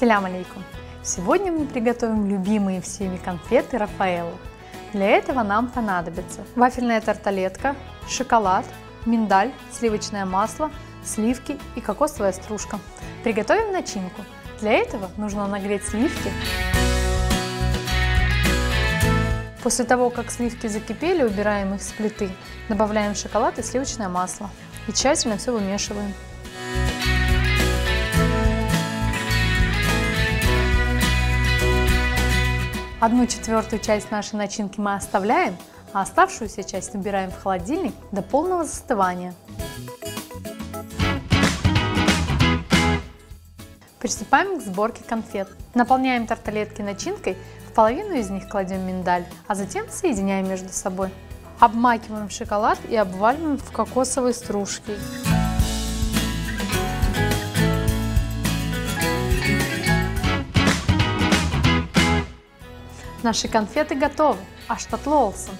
Ассаляму алейкум! Сегодня мы приготовим любимые всеми конфеты Рафаэлло. Для этого нам понадобится вафельная тарталетка, шоколад, миндаль, сливочное масло, сливки и кокосовая стружка. Приготовим начинку. Для этого нужно нагреть сливки. После того, как сливки закипели, убираем их с плиты, добавляем шоколад и сливочное масло и тщательно все вымешиваем. Одну четвертую часть нашей начинки мы оставляем, а оставшуюся часть убираем в холодильник до полного застывания. Приступаем к сборке конфет. Наполняем тарталетки начинкой, в половину из них кладем миндаль, а затем соединяем между собой. Обмакиваем в шоколад и обваливаем в кокосовой стружке. Наши конфеты готовы, аш татлы олсун!